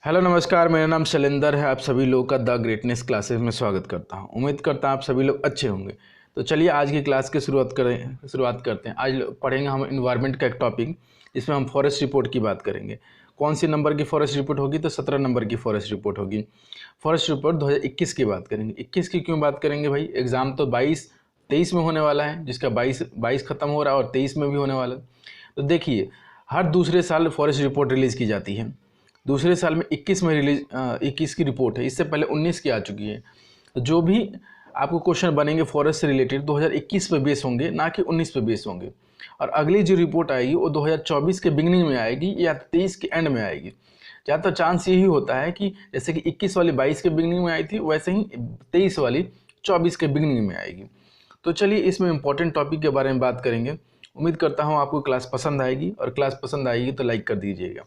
Hello नमस्कार, मेरा नाम शैलेंद्र है। आप सभी लोगों का द ग्रेटनेस क्लासेस में स्वागत करता हूं। उम्मीद करता हूं आप सभी लोग अच्छे होंगे। तो चलिए आज की क्लास की शुरुआत करते हैं। आज पढ़ेंगे हम इन्वायरमेंट का एक टॉपिक, जिसमें हम फॉरेस्ट रिपोर्ट की बात करेंगे। कौन सी नंबर की फॉरेस्ट रिपोर्ट होगी? तो 17 नंबर की फॉरेस्ट रिपोर्ट होगी। फॉरेस्ट रिपोर्ट 2021 की बात करेंगे। 21 की क्यों बात करेंगे भाई? एग्जाम तो 23 में होने वाला है, जिसका 22 खत्म हो रहा है और 23 में भी होने वाला है। तो देखिए, हर दूसरे साल फॉरेस्ट रिपोर्ट रिलीज़ की जाती है। दूसरे साल में 21 में 21 की रिपोर्ट है। इससे पहले 19 की आ चुकी है। तो जो भी आपको क्वेश्चन बनेंगे फॉरेस्ट से रिलेटेड 2021 पे बेस होंगे, ना कि 19 पे बेस होंगे। और अगली जो रिपोर्ट आएगी वो 2024 के बिगनिंग में आएगी या 23 के एंड में आएगी। ज़्यादातर चांस यही होता है कि जैसे कि 21 वाली 22 के बिगनिंग में आई थी, वैसे ही 23 वाली 24 के बिगनिंग में आएगी। तो चलिए इसमें इंपॉर्टेंट टॉपिक के बारे में बात करेंगे। उम्मीद करता हूँ आपको क्लास पसंद आएगी, और क्लास पसंद आएगी तो लाइक कर दीजिएगा।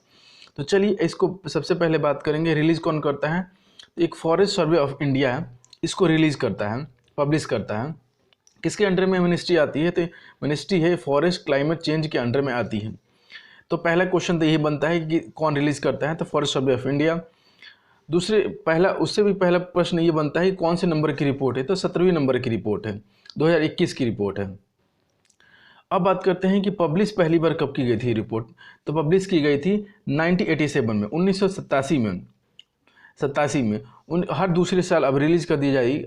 तो चलिए इसको सबसे पहले बात करेंगे, रिलीज़ कौन करता है। तो एक फॉरेस्ट सर्वे ऑफ इंडिया है, इसको रिलीज़ करता है, पब्लिश करता है। किसके अंडर में मिनिस्ट्री आती है? तो मिनिस्ट्री है फॉरेस्ट क्लाइमेट चेंज के अंडर में आती है। तो पहला क्वेश्चन तो यही बनता है कि कौन रिलीज़ करता है? तो फॉरेस्ट सर्वे ऑफ इंडिया। उससे भी पहला प्रश्न ये बनता है कि कौन से नंबर की रिपोर्ट है? तो 17वीं नंबर की रिपोर्ट है, 2021 की रिपोर्ट है। अब बात करते हैं कि पब्लिश पहली बार कब की गई थी रिपोर्ट। तो पब्लिश की गई थी 1987 में, 1987 में हर दूसरे साल अब रिलीज़ कर दी जाएगी।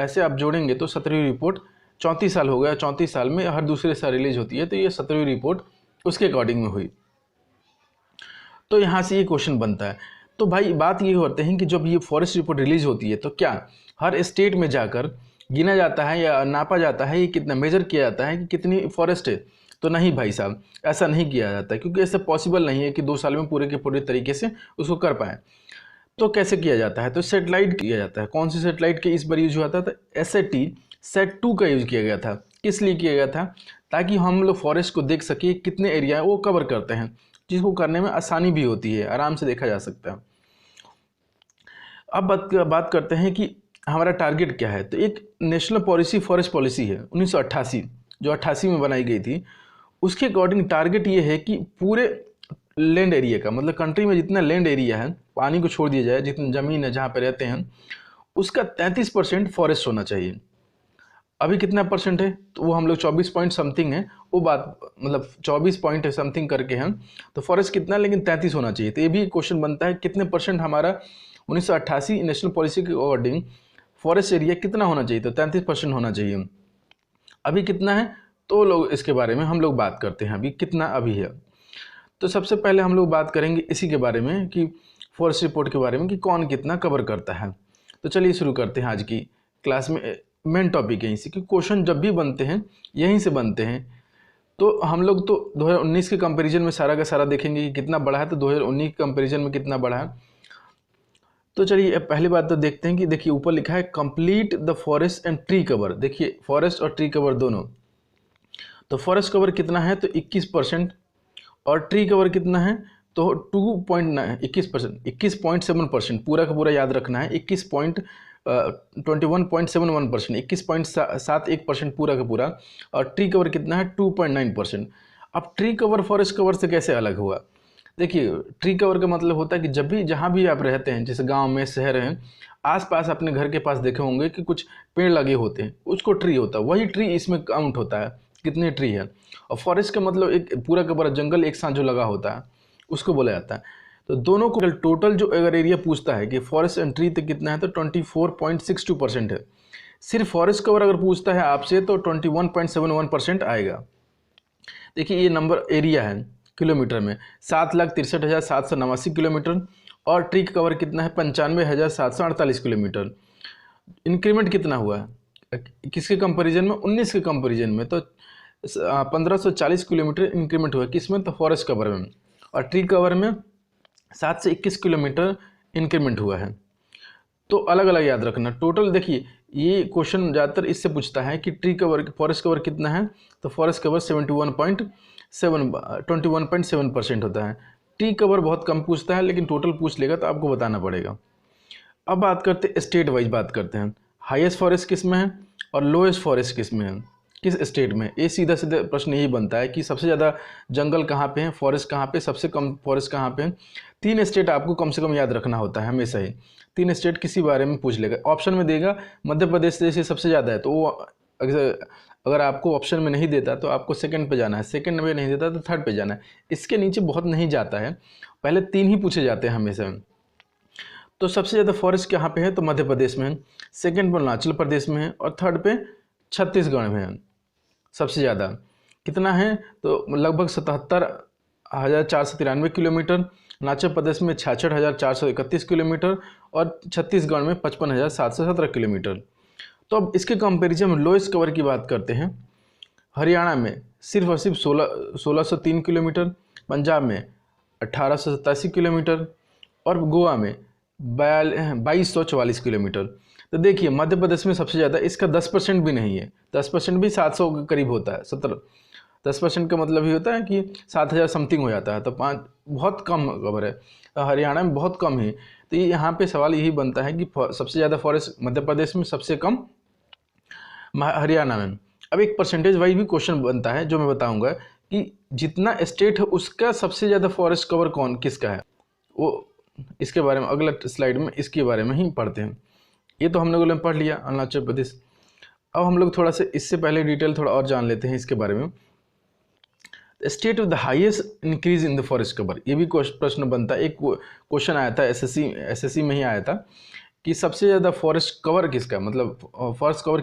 ऐसे आप जोड़ेंगे तो 17वीं रिपोर्ट 34 साल हो गया। 34 साल में हर दूसरे साल रिलीज होती है, तो ये 17वीं रिपोर्ट उसके अकॉर्डिंग में हुई। तो यहाँ से ये क्वेश्चन बनता है। तो भाई बात ये होते हैं कि जब ये फॉरेस्ट रिपोर्ट रिलीज होती है तो क्या हर स्टेट में जाकर गिना जाता है या नापा जाता है, ये कितना मेजर किया जाता है कि कितनी फॉरेस्ट है? तो नहीं भाई साहब, ऐसा नहीं किया जाता है, क्योंकि ऐसा पॉसिबल नहीं है कि 2 साल में पूरे के पूरे तरीके से उसको कर पाएँ। तो कैसे किया जाता है? तो सेटेलाइट किया जाता है। कौन सी सेटेलाइट के इस बार यूज हुआ था? तो SAT-SAT-2 का यूज किया गया था। किस लिए किया गया था? ताकि हम लोग फॉरेस्ट को देख सके कितने एरिया वो कवर करते हैं, जिसको करने में आसानी भी होती है, आराम से देखा जा सकता है। अब बात करते हैं कि हमारा टारगेट क्या है। तो एक नेशनल पॉलिसी फॉरेस्ट पॉलिसी है 1988, जो 88 में बनाई गई थी। उसके अकॉर्डिंग टारगेट ये है कि पूरे लैंड एरिया का, मतलब कंट्री में जितना लैंड एरिया है, पानी को छोड़ दिया जाए, जितनी ज़मीन है जहाँ पे रहते हैं, उसका 33% फॉरेस्ट होना चाहिए। अभी कितना परसेंट है? तो वो हम लोग 24 पॉइंट समथिंग है, वो बात मतलब 24 पॉइंट समथिंग करके हैं। तो फॉरेस्ट कितना, लेकिन 33 होना चाहिए। तो ये भी क्वेश्चन बनता है कितने परसेंट हमारा 1988 नेशनल पॉलिसी के अकॉर्डिंग फॉरेस्ट एरिया कितना होना चाहिए? तो 33% होना चाहिए। अभी कितना है तो लोग इसके बारे में हम लोग बात करते हैं, अभी कितना अभी है। तो सबसे पहले हम लोग बात करेंगे इसी के बारे में कि फॉरेस्ट रिपोर्ट के बारे में कि कौन कितना कवर करता है। तो चलिए शुरू करते हैं आज की क्लास में। मेन टॉपिक है इसी कि क्वेश्चन जब भी बनते हैं यहीं से बनते हैं। तो हम लोग तो 2019 के कंपैरिजन में सारा का सारा देखेंगे कि कितना बढ़ा है, तो 2019 के कंपैरिजन में कितना बढ़ा है। तो चलिए पहली बात तो देखते हैं कि देखिए ऊपर लिखा है complete the forest and tree cover. देखिए फॉरेस्ट और ट्री कवर दोनों। तो फॉरेस्ट कवर कितना है? तो 21%। और ट्री कवर कितना है? तो 21%, 21.7%। पूरा का पूरा याद रखना है, 21.71%, 21.71% पूरा का पूरा। और ट्री कवर कितना है? 2.9%। अब ट्री कवर फॉरेस्ट कवर से कैसे अलग हुआ? देखिए ट्री कवर का मतलब होता है कि जब भी जहाँ भी आप रहते हैं, जैसे गांव में, शहर हैं, आसपास अपने घर के पास देखे होंगे कि कुछ पेड़ लगे होते हैं, उसको ट्री होता है। वही ट्री इसमें काउंट होता है, कितने ट्री है। और फॉरेस्ट का मतलब एक पूरा का पूरा जंगल एक साथ जो लगा होता है, उसको बोला जाता है। तो दोनों को टोटल जो अगर एरिया पूछता है कि फॉरेस्ट एंड ट्री तो कितना है, तो 24.62% है। सिर्फ फॉरेस्ट कवर अगर पूछता है आपसे तो 21.71% आएगा। देखिए ये नंबर एरिया है किलोमीटर में, 7,63,789 किलोमीटर। और ट्री कवर कितना है? 95,748 किलोमीटर। इंक्रीमेंट कितना हुआ है किसके कंपैरिजन में? 19 के कंपैरिजन में। तो 1540 किलोमीटर इंक्रीमेंट हुआ है, किसमें? तो फॉरेस्ट कवर में। और ट्री कवर में 7 से 21 किलोमीटर इंक्रीमेंट हुआ है। तो अलग अलग याद रखना। टोटल देखिए ये क्वेश्चन ज़्यादातर इससे पूछता है कि ट्री कवर फॉरेस्ट कवर कितना है। तो फॉरेस्ट कवर 21.7% होता है। ट्री कवर बहुत कम पूछता है, लेकिन टोटल पूछ लेगा तो आपको बताना पड़ेगा। अब बात करते हैं स्टेट वाइज, बात करते हैं हाईएस्ट फॉरेस्ट किस में है और लोएस्ट फॉरेस्ट किस में है। किस स्टेट में। ये सीधा सीधा प्रश्न यही बनता है कि सबसे ज़्यादा जंगल कहाँ पे है, फॉरेस्ट कहाँ पे, सबसे कम फॉरेस्ट कहाँ पे है। 3 स्टेट आपको कम से कम याद रखना होता है हमेशा ही। 3 स्टेट किसी बारे में पूछ लेगा, ऑप्शन में देगा मध्य प्रदेश जैसे सबसे ज़्यादा है तो वो अगर आपको ऑप्शन में नहीं देता तो आपको सेकंड पे जाना है, सेकंड में नहीं देता तो थर्ड पे जाना है। इसके नीचे बहुत नहीं जाता है, पहले 3 ही पूछे जाते हैं हमेशा। तो सबसे ज़्यादा फॉरेस्ट कहाँ पे है तो मध्य प्रदेश में है, सेकंड पे अरुणाचल प्रदेश में है और थर्ड पे छत्तीसगढ़ में है। सबसे ज़्यादा कितना है तो लगभग 77,493 किलोमीटर, अरुणाचल प्रदेश में 66,431 किलोमीटर और छत्तीसगढ़ में 55,717 किलोमीटर। तो अब इसके कंपेरिजन में लोएस्ट कवर की बात करते हैं। हरियाणा में सिर्फ और सिर्फ 1603 किलोमीटर, पंजाब में 1887 किलोमीटर और गोवा में 2244 किलोमीटर। तो देखिए मध्य प्रदेश में सबसे ज़्यादा, इसका 10% भी नहीं है, 10% भी 700 के करीब होता है, 10% का मतलब ही होता है कि 7,000 समथिंग हो जाता है, तो बहुत कम कवर है। हरियाणा में बहुत कम है। तो ये यहाँ पे सवाल यही बनता है कि सबसे ज़्यादा फॉरेस्ट मध्य प्रदेश में, सबसे कम हरियाणा में। अब एक परसेंटेज वाइज भी क्वेश्चन बनता है जो मैं बताऊंगा कि जितना स्टेट है उसका सबसे ज़्यादा फॉरेस्ट कवर किसका है, वो इसके बारे में अगला स्लाइड में इसके बारे में ही पढ़ते हैं। ये तो हम लोगों ने पढ़ लिया अरुणाचल प्रदेश। अब हम लोग थोड़ा सा इससे पहले डिटेल थोड़ा और जान लेते हैं इसके बारे में। State with the highest increase in the forest cover, ये भी प्रश्न बनता है। एक क्वेश्चन आया था एसएससी में ही आया था कि सबसे ज़्यादा फॉरेस्ट कवर किसका, मतलब फॉरेस्ट कवर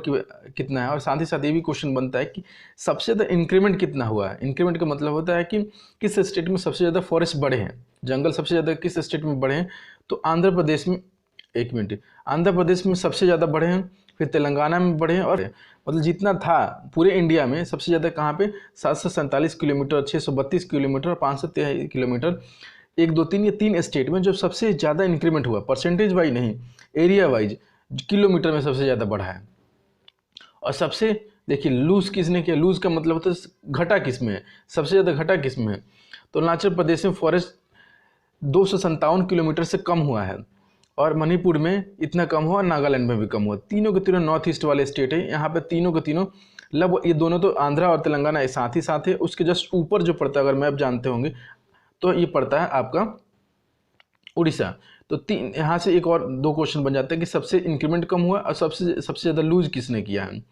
कितना है। और साथ ही साथ ये भी क्वेश्चन बनता है कि सबसे ज़्यादा इंक्रीमेंट कितना हुआ है। इंक्रीमेंट का मतलब होता है कि किस स्टेट में सबसे ज़्यादा फॉरेस्ट बढ़े हैं, जंगल सबसे ज़्यादा किस स्टेट में बढ़े हैं। तो आंध्र प्रदेश में, एक मिनट, आंध्र प्रदेश में सबसे ज़्यादा बढ़े हैं, फिर तेलंगाना में बढ़े हैं, और मतलब जितना था पूरे इंडिया में सबसे ज़्यादा कहाँ पे 747 किलोमीटर, 632 किलोमीटर, 523 किलोमीटर, 1, 2, 3 ये 3 स्टेट में जो सबसे ज़्यादा इंक्रीमेंट हुआ, परसेंटेज वाइज नहीं, एरिया वाइज किलोमीटर में सबसे ज़्यादा बढ़ा है। और सबसे देखिए लूज किसने किया, लूज का मतलब होता है घटा किस में है, सबसे ज़्यादा घटा किस में है। तो अरुणाचल प्रदेश में फॉरेस्ट 257 किलोमीटर से कम हुआ है, और मणिपुर में इतना कम हुआ, नागालैंड में भी कम हुआ। तीनों के तीनों नॉर्थ ईस्ट वाले स्टेट है, यहाँ पे तीनों के तीनों लगभग, ये दोनों तो आंध्रा और तेलंगाना साथ ही साथ है। उसके जस्ट ऊपर जो पड़ता है, अगर मैप जानते होंगे तो ये पड़ता है आपका उड़ीसा। तो तीन यहाँ से एक और 2 क्वेश्चन बन जाते हैं कि सबसे इंक्रीमेंट कम हुआ और सबसे ज़्यादा लूज किसने किया है।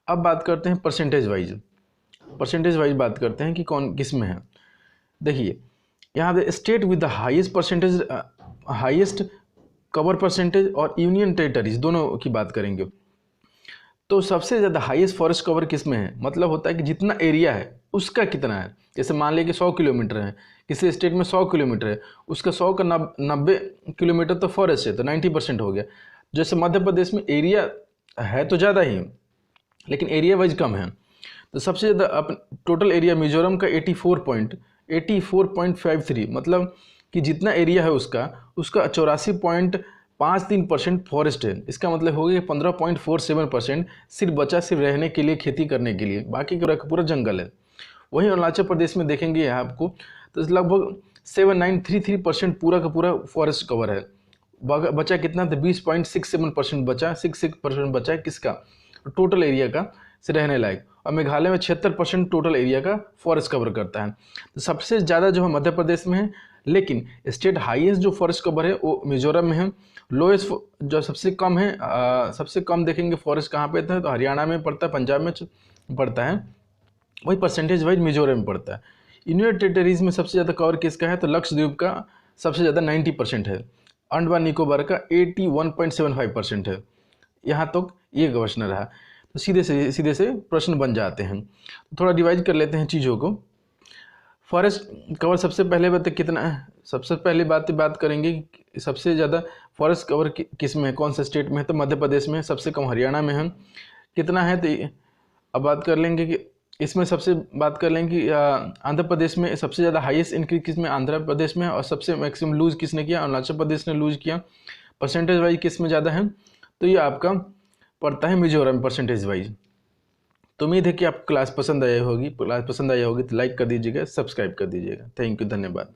अब बात करते हैं परसेंटेज वाइज बात करते हैं कि कौन किस में है। देखिए यहाँ पे state with the highest cover percentage और यूनियन टेरिटरीज दोनों की बात करेंगे। तो सबसे ज़्यादा हाईएस्ट फॉरेस्ट कवर किस में है, मतलब होता है कि जितना एरिया है उसका कितना है। जैसे मान लिया कि 100 किलोमीटर है, किसी स्टेट में 100 किलोमीटर है, उसका 100 का 90 किलोमीटर तो फॉरेस्ट है, तो 90% हो गया। जैसे मध्य प्रदेश में एरिया है तो ज़्यादा ही, लेकिन एरिया वाइज कम है। तो सबसे ज़्यादा टोटल एरिया मिजोरम का 84.53, मतलब कि जितना एरिया है उसका 84.53% फॉरेस्ट है। इसका मतलब हो गया 15.47% सिर्फ बचा सिर्फ रहने के लिए, खेती करने के लिए, बाकी का पूरा जंगल है। वहीं अरुणाचल प्रदेश में देखेंगे आपको तो लगभग 7933% पूरा का पूरा फॉरेस्ट कवर है। बचा कितना तो 20.67% बचा, 66% बचा है किसका, टोटल एरिया का से रहने लायक। और मेघालय में 76% टोटल एरिया का फॉरेस्ट कवर करता है। तो सबसे ज़्यादा जो है मध्य प्रदेश में है, लेकिन स्टेट हाईएस्ट जो फॉरेस्ट कवर है वो मिजोरम में है। लोएस्ट जो सबसे कम है, सबसे कम देखेंगे फॉरेस्ट कहाँ पे था तो हरियाणा में पड़ता है, पंजाब में पड़ता है, वही परसेंटेज वाइज मिजोरम में पड़ता है। यूनियन टेरिटरीज में सबसे ज़्यादा कवर किसका है तो लक्षद्वीप का सबसे ज़्यादा 90% है, अंडमान निकोबार का 81.75% है। यहाँ तक ये क्वेश्चन रहा। तो सीधे से प्रश्न बन जाते हैं। थोड़ा डिवाइड कर लेते हैं चीज़ों को। फॉरेस्ट कवर सबसे पहले कितना है, सबसे पहले बात करेंगे कि सबसे ज़्यादा फॉरेस्ट कवर किस में है, कौन सा स्टेट में है। तो मध्य प्रदेश में, सबसे कम हरियाणा में है। कितना है तो अब बात कर लेंगे कि इसमें सबसे बात कर लेंगे कि आंध्र प्रदेश में सबसे ज़्यादा हाईएस्ट इंक्रीज किस में, आंध्र प्रदेश में, और सबसे मैक्सिमम लूज किसने किया, अरुणाचल प्रदेश ने लूज किया। परसेंटेज वाइज किस में ज़्यादा है तो ये आपका पड़ता है मिजोरम परसेंटेज वाइज। तो उम्मीद है कि आपको क्लास पसंद आई होगी तो लाइक कर दीजिएगा, सब्सक्राइब कर दीजिएगा। थैंक यू, धन्यवाद।